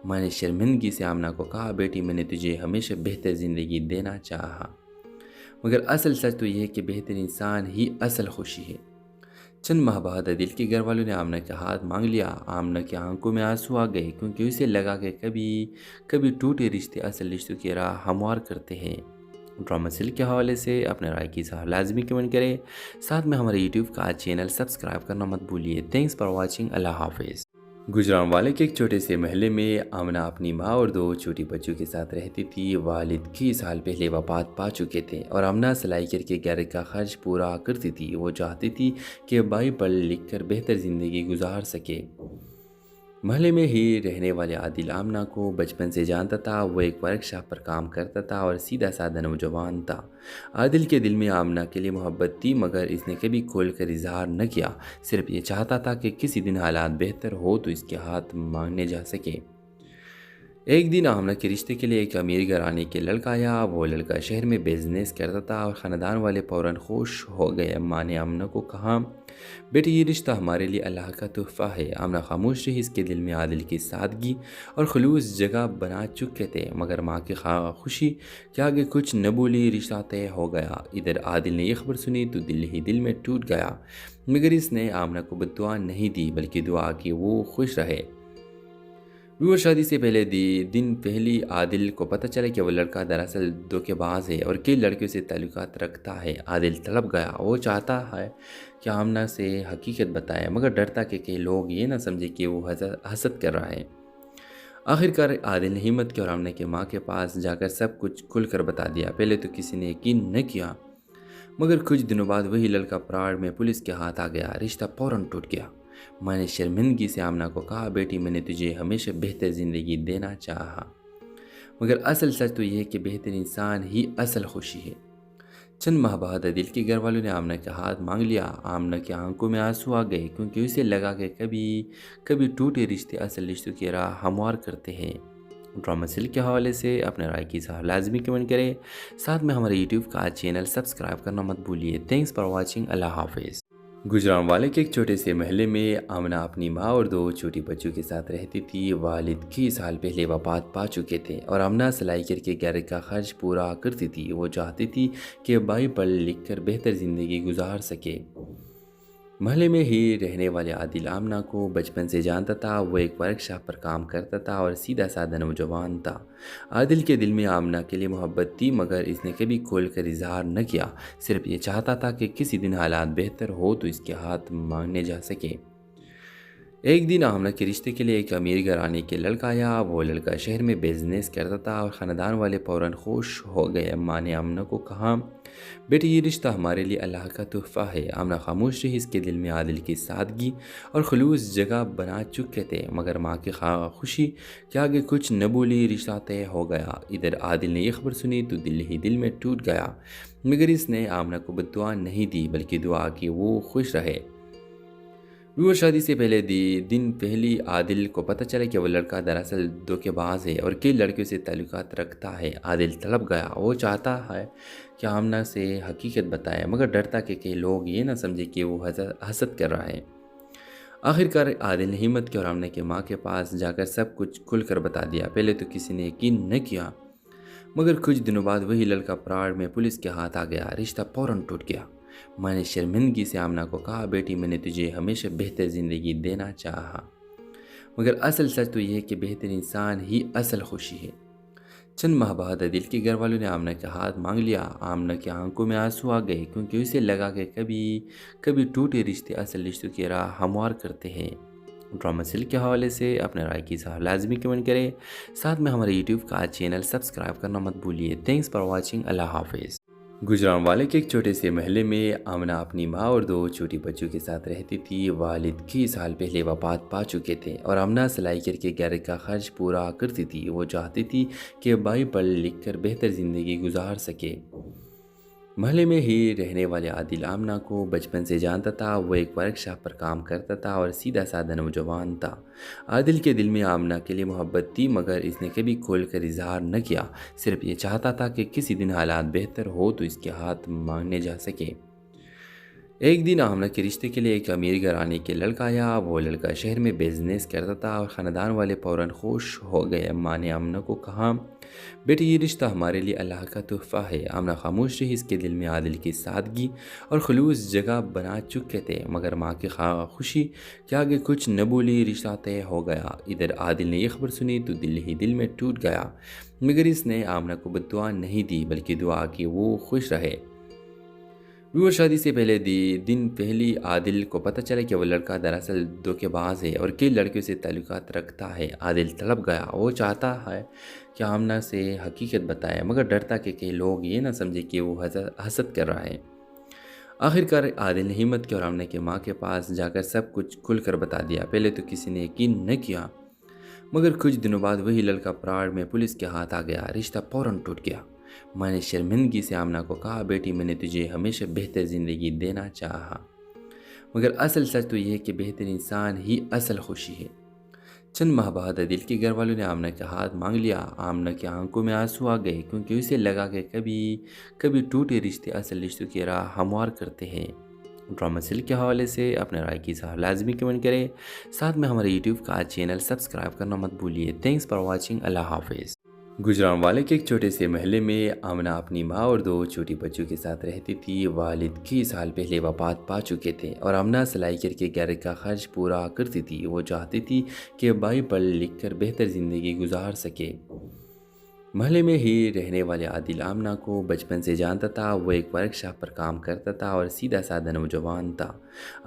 ماں نے شرمندگی سے آمنہ کو کہا، بیٹی میں نے تجھے ہمیشہ بہتر زندگی دینا چاہا، مگر اصل سچ تو یہ ہے کہ بہتر انسان ہی اصل خوشی ہے۔ چند ماہ بعد عادل کے گھر والوں نے آمنہ کا ہاتھ مانگ لیا۔ آمنہ کی آنکھوں میں آنسو آ گئے، کیونکہ اسے لگا کہ کبھی ٹوٹے رشتے اصل رشتوں کی راہ ہموار کرتے ہیں۔ ڈرامہ سیل کے حوالے سے اپنے رائے کی اظہار لازمی کمنٹ کریں، ساتھ میں ہمارے یوٹیوب کا چینل سبسکرائب کرنا مت بھولیے۔ Thanks for watching. اللہ حافظ۔ گجرانوالے کے ایک چھوٹے سے محلے میں آمنہ اپنی ماں اور 2 چھوٹی بچوں کے ساتھ رہتی تھی۔ والد کئی سال پہلے وفات پا چکے تھے اور آمنہ سلائی کر کے گھر کا خرچ پورا کرتی تھی۔ وہ چاہتی تھی کہ بھائی پڑھ لکھ کر بہتر زندگی گزار سکے۔ محلے میں ہی رہنے والے عادل آمنہ کو بچپن سے جانتا تھا۔ وہ ایک ورکشاپ پر کام کرتا تھا اور سیدھا سادہ نوجوان تھا۔ عادل کے دل میں آمنہ کے لیے محبت تھی، مگر اس نے کبھی کھول کر اظہار نہ کیا۔ صرف یہ چاہتا تھا کہ کسی دن حالات بہتر ہو تو اس کے ہاتھ مانگنے جا سکے۔ ایک دن آمنہ کے رشتے کے لیے ایک امیر گھرانے کے لڑکا آیا۔ وہ لڑکا شہر میں بزنس کرتا تھا اور خاندان والے فوراً خوش ہو گئے۔ اماں نے آمنہ کو کہا، بیٹی یہ رشتہ ہمارے لیے اللہ کا تحفہ ہے۔ آمنہ خاموش رہی۔ اس کے دل میں عادل کی سادگی اور خلوص جگہ بنا چکے تھے، مگر ماں کی خوشی کے آگے کچھ نہ بولی۔ رشتہ طے ہو گیا۔ ادھر عادل نے یہ خبر سنی تو دل ہی دل میں ٹوٹ گیا، مگر اس نے آمنہ کو بد دعا نہیں دی بلکہ دعا کی وہ خوش رہے۔ وہ شادی سے پہلے دن پہلی عادل کو پتہ چلا کہ وہ لڑکا دراصل دھوکے باز ہے اور کئی لڑکیوں سے تعلقات رکھتا ہے۔ عادل تڑپ گیا۔ وہ چاہتا ہے کہ آمنہ سے حقیقت بتائے، مگر ڈرتا کہ کئی لوگ یہ نہ سمجھے کہ وہ حسد کر رہا ہے۔ آخرکار عادل نے ہمت کی اور آمنہ کی ماں کے پاس جا کر سب کچھ کھل کر بتا دیا۔ پہلے تو کسی نے یقین نہ کیا، مگر کچھ دنوں بعد وہی لڑکا پراڑ میں پولیس کے ہاتھ آ گیا۔ رشتہ فوراً ٹوٹ گیا۔ ماں نے شرمندگی سے آمنہ کو کہا، بیٹی میں نے تجھے ہمیشہ بہتر زندگی دینا چاہا، مگر اصل سچ تو یہ ہے کہ بہتر انسان ہی اصل خوشی ہے۔ चंद माह बाद आदिल के घर वालों ने आमना का हाथ मांग लिया। आमना की आंखों में आंसू आ गए क्योंकि उसे लगा कि कभी कभी टूटे रिश्ते असल रिश्तों की राह हमवार करते हैं। ड्रामा सीरियल के हवाले से अपने राय की इज़हार लाजमी कमेंट करें। साथ में हमारे यूट्यूब का चैनल सब्सक्राइब करना मत भूलिए। Thanks for watching. अल्लाह हाफिज़। गुजरांवाले के एक छोटे से महल्ले में आमना अपनी माँ और दो छोटी बच्चों के साथ रहती थी। वालिद कई साल पहले वफात पा चुके थे और आमना सिलाई करके घर का खर्च पूरा करती थी। वो चाहती थी कि भाई पढ़ लिख कर बेहतर ज़िंदगी गुजार सके। महल्ले में ही रहने वाले आदिल आमना को बचपन से जानता था। वो एक वर्कशॉप पर काम करता था और सीधा साधा नौजवान था। आदिल के दिल में आमना के लिए मोहब्बत थी, मगर इसने कभी खोल कर इजहार न किया। सिर्फ ये चाहता था कि किसी दिन हालात बेहतर हो तो इसके हाथ मांगने जा सके। एक दिन आमना के रिश्ते के लिए एक अमीर घराने के लड़का आया। वो लड़का शहर में बिजनेस करता था और ख़ानदान वाले फ़ौरन खुश हो गए। अम्मा ने आमना को कहा, बेटी ये रिश्ता हमारे लिए अल्लाह का तोहफ़ा है। आमना खामोश रही। इसके दिल में आदिल की सादगी और खलूस जगह बना चुके थे, मगर माँ की खुशी के आगे कुछ न बोली। रिश्ता तय हो गया। इधर आदिल ने यह खबर सुनी तो दिल ही दिल में टूट गया, मगर इसने आमना को बद्दुआ नहीं दी बल्कि दुआ की वो खुश रहे। व्यूअर, शादी से पहले दिन पहली आदिल को पता चला कि वो लड़का दरअसल धोखेबाज है और कई लड़कियों से ताल्लुकात रखता है। आदिल तड़प गया। वो चाहता है कि आमना से हकीकत बताए, मगर डरता कि कई लोग ये ना समझे कि वो हसद कर रहा है। आखिरकार आदिल ने हिम्मत की और आमना की माँ के पास जाकर सब कुछ खुलकर बता दिया। पहले तो किसी ने यकीन न किया, मगर कुछ दिनों बाद वही लड़का पराड़ में पुलिस के हाथ आ गया। रिश्ता फौरन टूट गया। माँ ने शर्मिंदगी से आमना को कहा, बेटी मैंने तुझे हमेशा बेहतर ज़िंदगी देना चाहा, मगर असल सच तो यह है कि बेहतर इंसान ही असल खुशी है। चंद माह बाद आदिल के घर वालों ने आमना का हाथ मांग लिया। आमना की आंखों में आंसू आ गए क्योंकि उसे लगा कि कभी कभी टूटे रिश्ते असल रिश्तों की राह हमवार करते हैं। ड्रामा सीरियल के हवाले से अपने राय की इज़हार लाजमी कमेंट करें। साथ में हमारे यूट्यूब का चैनल सब्सक्राइब करना मत भूलिए। Thanks for watching. अल्लाह हाफिज़। गुजरांवाले के एक छोटे से महल्ले में आमना अपनी माँ और दो छोटी बच्चों के साथ रहती थी। वालिद कई साल पहले वफात पा चुके थे और आमना सिलाई करके घर का खर्च पूरा करती थी। वो चाहती थी कि भाई पढ़ लिख कर बेहतर ज़िंदगी गुजार सके। महल्ले में ही रहने वाले आदिल आमना को बचपन से जानता था। वो एक वर्कशॉप पर काम करता था और सीधा साधा नौजवान था। आदिल के दिल में आमना के लिए मोहब्बत थी, मगर इसने कभी खोल कर इजहार न किया। सिर्फ ये चाहता था कि किसी दिन हालात बेहतर हो तो इसके हाथ मांगने जा सके। एक दिन आमना के रिश्ते के लिए एक अमीर घराने के लड़का आया। वो लड़का शहर में बिजनेस करता था और ख़ानदान वाले फ़ौरन खुश हो गए। अम्मा ने आमना को कहा, बेटी ये रिश्ता हमारे लिए अल्लाह का तोहफ़ा है। आमना खामोश रही। इसके दिल में आदिल की सादगी और खलूस जगह बना चुके थे, मगर माँ की खुशी के आगे कुछ न बोली। रिश्ता तय हो गया। इधर आदिल ने यह खबर सुनी तो दिल ही दिल में टूट गया, मगर इसने आमना को बद्दुआ नहीं दी बल्कि दुआ की वो खुश रहे। व्यूअर, शादी से पहले दिन पहली आदिल को पता चला कि वो लड़का दरअसल धोखेबाज है और कई लड़कियों से ताल्लुकात रखता है। आदिल तड़प गया। वो चाहता है कि आमना से हकीकत बताए, मगर डरता कि कई लोग ये ना समझे कि वो हसद कर रहा है। आखिरकार आदिल ने हिम्मत की और आमना की माँ के पास जाकर सब कुछ खुलकर बता दिया। पहले तो किसी ने यकीन न किया, मगर कुछ दिनों बाद वही लड़का पराड़ में पुलिस के हाथ आ गया। रिश्ता फौरन टूट गया। माँ ने शर्मिंदगी से आमना को कहा, बेटी मैंने तुझे हमेशा बेहतर ज़िंदगी देना चाहा, मगर असल सच तो यह है कि बेहतर इंसान ही असल खुशी है। चंद माह बाद आदिल के घर वालों ने आमना का हाथ मांग लिया। आमना की आंखों में आंसू आ गए क्योंकि उसे लगा कि कभी कभी टूटे रिश्ते असल रिश्तों की राह हमवार करते हैं। ड्रामा सीरियल के हवाले से अपने राय की इज़हार लाजमी कमेंट करें। साथ में हमारे यूट्यूब का चैनल सब्सक्राइब करना मत भूलिए। Thanks for watching. अल्लाह हाफिज़। गुजरांवाले के एक छोटे से महल्ले में आमना अपनी माँ और दो छोटी बच्चों के साथ रहती थी। वालिद कई साल पहले वफात पा चुके थे और आमना सिलाई करके घर का खर्च पूरा करती थी। वो चाहती थी कि भाई पढ़ लिख कर बेहतर ज़िंदगी गुजार सके। महल्ले में ही रहने वाले आदिल आमना को बचपन से जानता था। वो एक वर्कशॉप पर काम करता था और सीधा साधा नौजवान था।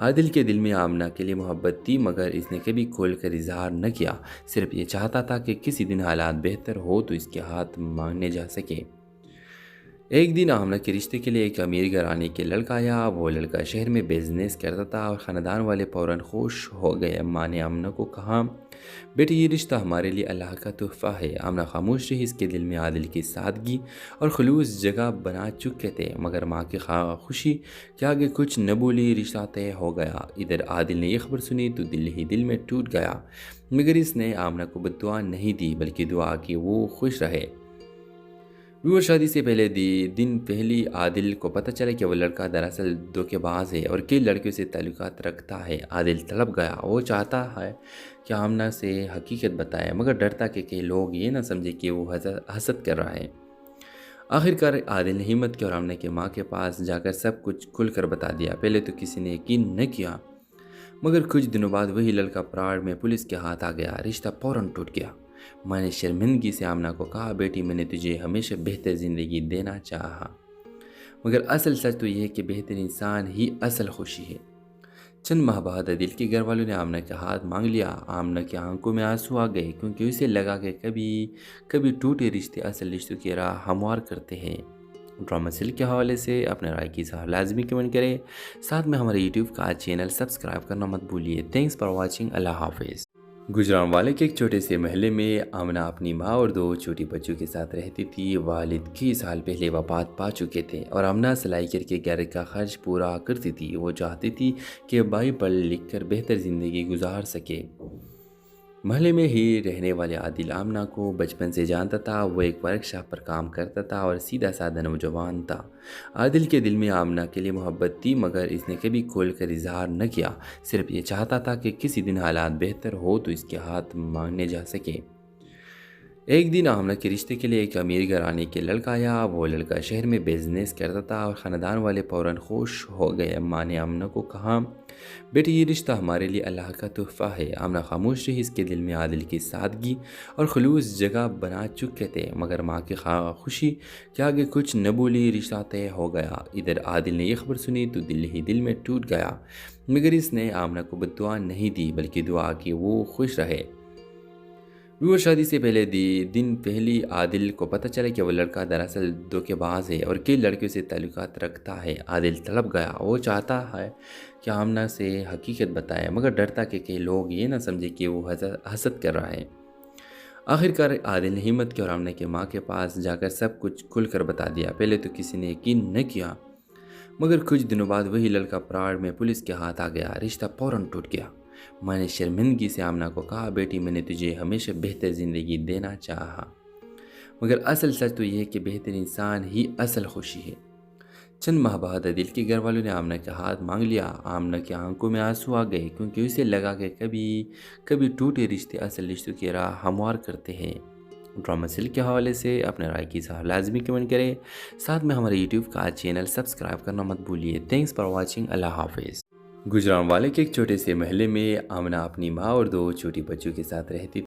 आदिल के दिल में आमना के लिए मोहब्बत थी, मगर इसने कभी खोल कर इजहार न किया। सिर्फ ये चाहता था कि किसी दिन हालात बेहतर हो तो इसके हाथ मांगने जा सके। ایک دن آمنہ کے رشتے کے لیے ایک امیر گھرانے کے لڑکا آیا۔ وہ لڑکا شہر میں بزنس کرتا تھا اور خاندان والے فوراً خوش ہو گئے۔ اماں نے آمنہ کو کہا، بیٹی یہ رشتہ ہمارے لیے اللہ کا تحفہ ہے۔ آمنہ خاموش رہی، اس کے دل میں عادل کی سادگی اور خلوص جگہ بنا چکے تھے، مگر ماں کی خوشی کے آگے کچھ نہ بولی۔ رشتہ طے ہو گیا۔ ادھر عادل نے یہ خبر سنی تو دل ہی دل میں ٹوٹ گیا، مگر اس نے آمنہ کو بد دعا نہیں دی بلکہ دعا کی وہ خوش رہے۔ وہ شادی سے پہلے دن پہلی عادل کو پتہ چلا کہ وہ لڑکا دراصل دھوکے باز ہے اور کئی لڑکیوں سے تعلقات رکھتا ہے۔ عادل تڑپ گیا، وہ چاہتا ہے کہ آمنہ سے حقیقت بتائے، مگر ڈرتا کہ کئی لوگ یہ نہ سمجھے کہ وہ حسد کر رہا ہے۔ آخر کار عادل نے ہمت کی اور آمنہ کی ماں کے پاس جا کر سب کچھ کھل کر بتا دیا۔ پہلے تو کسی نے یقین نہ کیا، مگر کچھ دنوں بعد وہی لڑکا پراڑ میں پولیس کے ہاتھ آ گیا۔ رشتہ فوراً ٹوٹ گیا۔ میں نے شرمندگی سے آمنہ کو کہا، بیٹی میں نے تجھے ہمیشہ بہتر زندگی دینا چاہا، مگر اصل سچ تو یہ ہے کہ بہتر انسان ہی اصل خوشی ہے۔ چند ماہ بعد عادل کے گھر والوں نے آمنہ کا ہاتھ مانگ لیا۔ آمنہ کی آنکھوں میں آنسو آ گئے، کیونکہ اسے لگا کہ کبھی ٹوٹے رشتے اصل رشتوں کی راہ ہموار کرتے ہیں۔ ڈرامہ سل کے حوالے سے اپنے رائے کی اظہار لازمی کمنٹ کریں، ساتھ میں ہمارے یوٹیوب کا چینل سبسکرائب کرنا مت بھولیے۔ Thanks for watching. اللہ حافظ۔ گجرانوالے کے ایک چھوٹے سے محلے میں آمنہ اپنی ماں اور دو چھوٹی بچوں کے ساتھ رہتی تھی۔ والد کئی سال پہلے وفات پا چکے تھے اور آمنہ سلائی کر کے گھر کا خرچ پورا کرتی تھی۔ وہ چاہتی تھی کہ بھائی پڑھ لکھ کر بہتر زندگی گزار سکے۔ محلے میں ہی رہنے والے عادل آمنہ کو بچپن سے جانتا تھا۔ وہ ایک ورک شاپ پر کام کرتا تھا اور سیدھا سادہ نوجوان تھا۔ عادل کے دل میں آمنہ کے لیے محبت تھی، مگر اس نے کبھی کھول کر اظہار نہ کیا۔ صرف یہ چاہتا تھا کہ کسی دن حالات بہتر ہو تو اس کے ہاتھ مانگنے جا سکے۔ ایک دن آمنہ کے رشتے کے لیے ایک امیر گھرانے کے لڑکا آیا۔ وہ لڑکا شہر میں بزنس کرتا تھا اور خاندان والے فوراً خوش ہو گئے۔ اماں نے آمنہ کو کہا، بیٹی یہ رشتہ ہمارے لیے اللہ کا تحفہ ہے۔ آمنہ خاموش رہی، اس کے دل میں عادل کی سادگی اور خلوص جگہ بنا چکے تھے، مگر ماں کی خوشی کے آگے کچھ نہ بولی۔ رشتہ طے ہو گیا۔ ادھر عادل نے یہ خبر سنی تو دل ہی دل میں ٹوٹ گیا، مگر اس نے آمنہ کو بد دعا نہیں دی بلکہ دعا کی وہ خوش رہے۔ وہ شادی سے پہلے دن پہلی عادل کو پتہ چلا کہ وہ لڑکا دراصل دھوکے باز ہے اور کئی لڑکیوں سے تعلقات رکھتا ہے۔ عادل تڑپ گیا، وہ چاہتا ہے کہ آمنہ سے حقیقت بتائے، مگر ڈرتا کہ کئی لوگ یہ نہ سمجھے کہ وہ حسد کر رہا ہے۔ آخر کار عادل نے ہمت کی اور آمنہ کی ماں کے پاس جا کر سب کچھ کھل کر بتا دیا۔ پہلے تو کسی نے یقین نہ کیا، مگر کچھ دنوں بعد وہی لڑکا پراڑ میں پولیس کے ہاتھ آ گیا۔ رشتہ فوراً ٹوٹ گیا۔ میں نے شرمندگی سے آمنہ کو کہا، بیٹی میں نے تجھے ہمیشہ بہتر زندگی دینا چاہا، مگر اصل سچ تو یہ ہے کہ بہتر انسان ہی اصل خوشی ہے۔ چند ماہ بعد عادل کے گھر والوں نے آمنہ کا ہاتھ مانگ لیا۔ آمنہ کی آنکھوں میں آنسو آ گئے، کیونکہ اسے لگا کہ کبھی ٹوٹے رشتے اصل رشتوں کی راہ ہموار کرتے ہیں۔ ڈرامہ سل کے حوالے سے اپنے رائے کی اظہار لازمی کمنٹ کریں، ساتھ میں ہمارے یوٹیوب کا چینل سبسکرائب کرنا مت بھولیے۔ Thanks for watching. اللہ حافظ۔ گجرانوالے کے ایک چھوٹے سے محلے میں آمنہ اپنی ماں اور دو چھوٹی بچوں کے ساتھ رہتی تھی۔